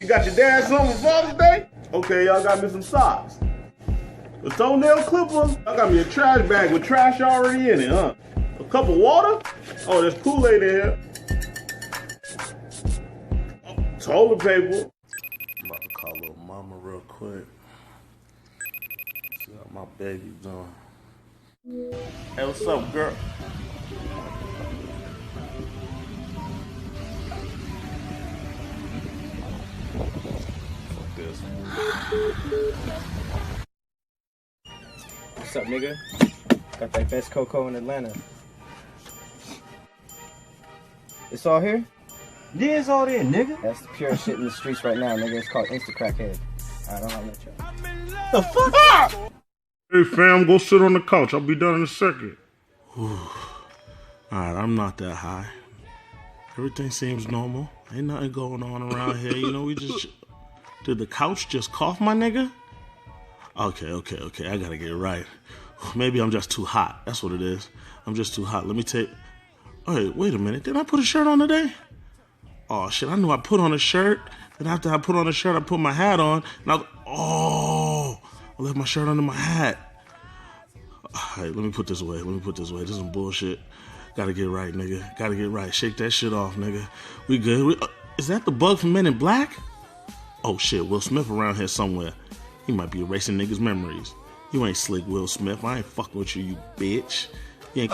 You got your dad something for Father's Day? Okay, y'all got me some socks. A toenail clipper? I got me a trash bag with trash already in it, huh? A cup of water? Oh, there's Kool-Aid in here. Toilet paper. I'm about to call little mama real quick. See how my baby doing. Hey, what's up, girl? Fuck this. What's up, nigga? Got that best cocoa in Atlanta. It's all here? Yeah, it's all there, nigga. That's the pure shit in the streets right now, nigga. It's called Insta Crackhead. Alright, I'll let you. The fuck? Ah! Hey, fam, go sit on the couch. I'll be done in a second. Alright, I'm not that high. Everything seems normal. Ain't nothing going on around here. You know, we just... Did the couch just cough, my nigga? Okay. I gotta get it right. Maybe I'm just too hot. That's what it is. I'm just too hot. Let me take... Oh, wait a minute. Did I put a shirt on today? Oh, shit. I knew I put on a shirt. Then after I put on a shirt, I put my hat on. And I left my shirt under my hat. All right, let me put this away. This is some bullshit. Gotta get right, nigga. Gotta get right. Shake that shit off, nigga. We good. Is that the bug from Men in Black? Oh, shit. Will Smith around here somewhere. He might be erasing niggas' memories. You ain't slick, Will Smith. I ain't fucking with you, you bitch. You ain't...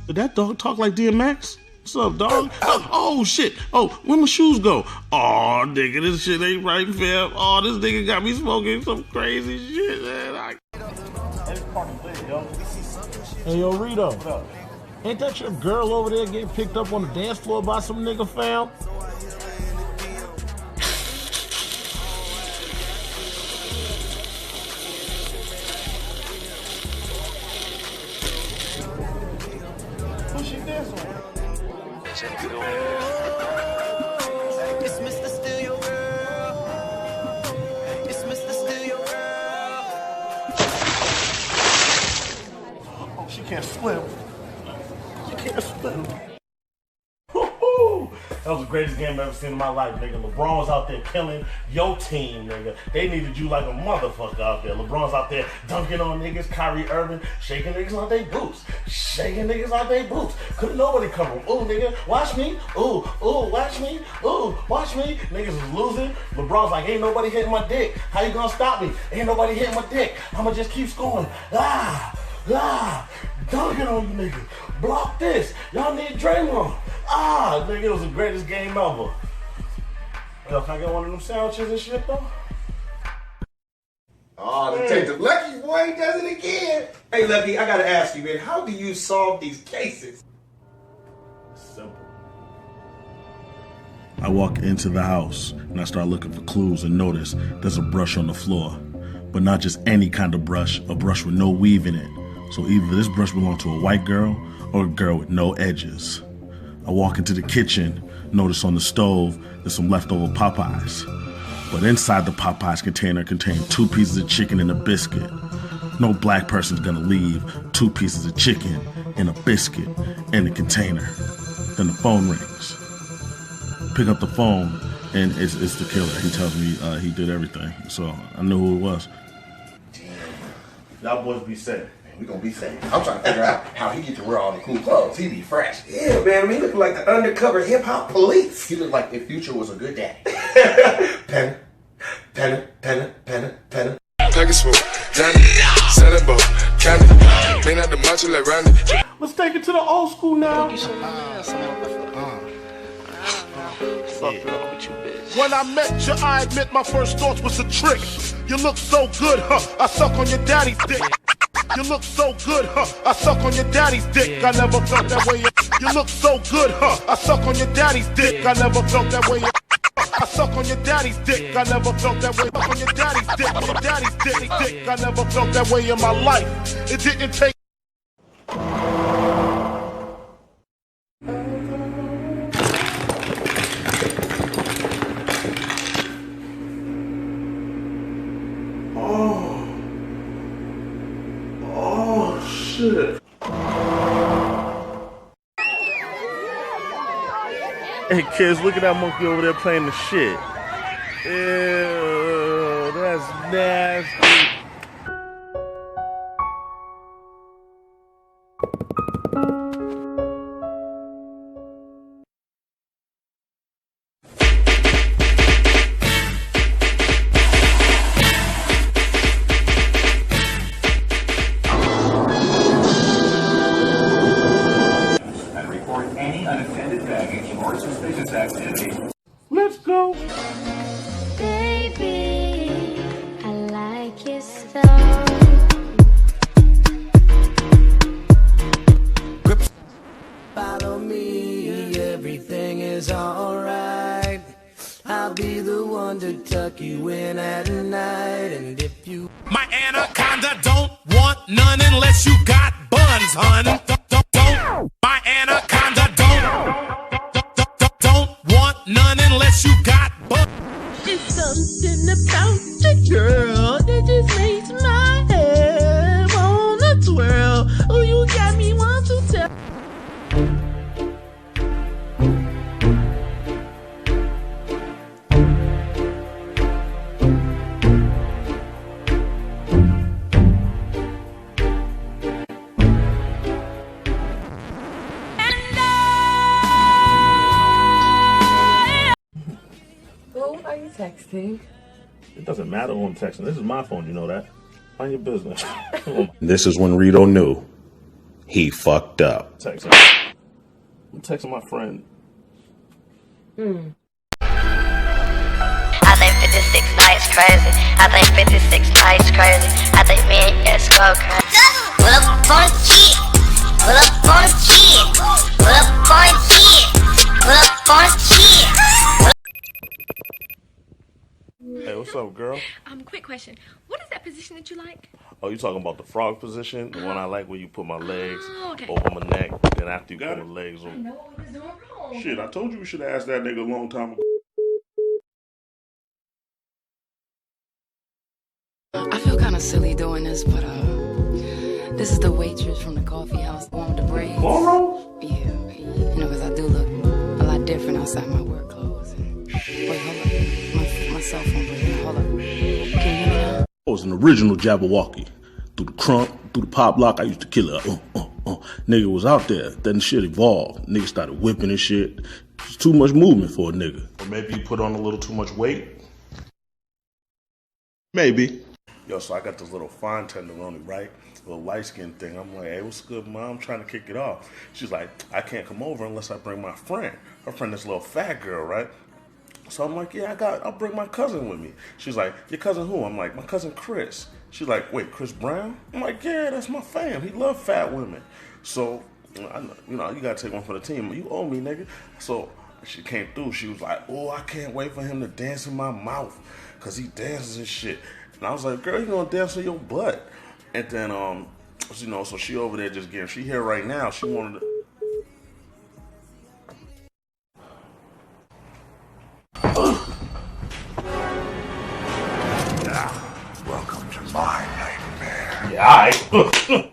Did that dog talk like DMX? What's up, dog? Oh, shit. Oh, where my shoes go? Oh, nigga, this shit ain't right, fam. Oh, this nigga got me smoking some crazy shit, man. Hey, yo, Reedo. Ain't that your girl over there getting picked up on the dance floor by some nigga, fam? Who she dancing with? It's Mr. Steal Your Girl. It's Mr. Steal Your Girl. Oh, she can't swim. Woo-hoo. That was the greatest game I've ever seen in my life, nigga. LeBron's out there killing your team, nigga. They needed you like a motherfucker out there. LeBron's out there dunking on niggas. Kyrie Irving shaking niggas out their boots. Couldn't nobody cover him. Ooh, nigga, watch me. Ooh, watch me. Ooh, watch me. Niggas is losing. LeBron's like, ain't nobody hitting my dick. How you gonna stop me? Ain't nobody hitting my dick. I'ma just keep scoring. Dunking on you niggas. Block this. Y'all need Draymond. Nigga, it was the greatest game ever. Yo, can I get one of them sandwiches and shit, though? Oh, Detective Lucky, boy, he does it again. Hey, Lucky, I gotta ask you, man, how do you solve these cases? Simple. I walk into the house and I start looking for clues and notice there's a brush on the floor. But not just any kind of brush, a brush with no weave in it. So either this brush belonged to a white girl or a girl with no edges. I walk into the kitchen, notice on the stove there's some leftover Popeyes. But inside the Popeyes container contained 2 pieces of chicken and a biscuit. No black person's gonna leave 2 pieces of chicken and a biscuit in the container. Then the phone rings. Pick up the phone and it's the killer. He tells me he did everything. So I knew who it was. Y'all boys be safe. We gonna be safe. I'm trying to figure out how he get to wear all the cool clothes. He be fresh. Yeah, man. I mean, he look like the undercover hip hop police. He look like if Future was a good daddy. Penna. Package full, Johnny, selling boat, candy, clean out the macho like Randy. Let's take it to the old school now. When I met you, I admit my first thoughts was a trick. You look so good, huh? I suck on your daddy's dick. You look so good, huh? I suck on your daddy's dick. I never felt that way. You look so good, huh? I suck on your daddy's dick. I never felt that way. I suck on your daddy's dick. I never felt that way. Suck on your daddy's dick. Your daddy's dick. I never felt that way in my life. It didn't take. Shit. Hey kids, look at that monkey over there playing the shit. Ew, that's nasty. And report any unattended baggage or suspicious activity. Let's go. Baby, I like your stuff. Follow me, everything is alright. I'll be the one to tuck you in at night. And if you My anaconda don't want none unless you got buns, hun. Don't. My anaconda don't want none unless you got buns. It's something about the girl that just makes my head wanna twirl. Oh, you got me want to tell. Who are you texting? It doesn't matter who I'm texting. This is my phone, you know that. Mind your business. This is when Reedo knew he fucked up. I'm texting my friend. I think 56 nights crazy. I think 56 nights crazy. I think me and yes go crazy. Pull up on shit. Pull up on shit. Pull up on shit. Pull up on shit. Hey, what's up, girl? Quick question. What is that position that you like? Oh, you talking about the frog position? The one I like where you put my legs Okay. over my neck, then after you put my legs over. know what we was doing wrong. Shit, I told you we should have asked that nigga a long time ago. I feel kind of silly doing this, but this is the waitress from the coffee house, the one with the braids. Cornrows? Yeah, you know, because I do look a lot different outside my work clothes. And, wait, hold up. My cell phone breaking. Hold up. Can you hear me now? I was an original Jabberwocky. Through the crump, through the pop lock, I used to kill her. Nigga was out there. Then shit evolved. Nigga started whipping and shit. It's too much movement for a nigga. Or maybe you put on a little too much weight. Maybe. Yo, so I got this little fine tenderoni, right? Little light skin thing. I'm like, hey, what's good, Mom? I'm trying to kick it off. She's like, I can't come over unless I bring my friend. Her friend, this little fat girl, right? So I'm like, yeah, I'll bring my cousin with me. She's like, your cousin who? I'm like, my cousin Chris. She's like, wait, Chris Brown? I'm like, yeah, that's my fam. He love fat women. So, you gotta take one for the team. You owe me, nigga. So she came through. She was like, oh, I can't wait for him to dance in my mouth, cause he dances and shit. And I was like, girl, you gonna dance in your butt? And then, so she over there just getting. She here right now. She wanted to. Welcome to my nightmare. Yeah, all right.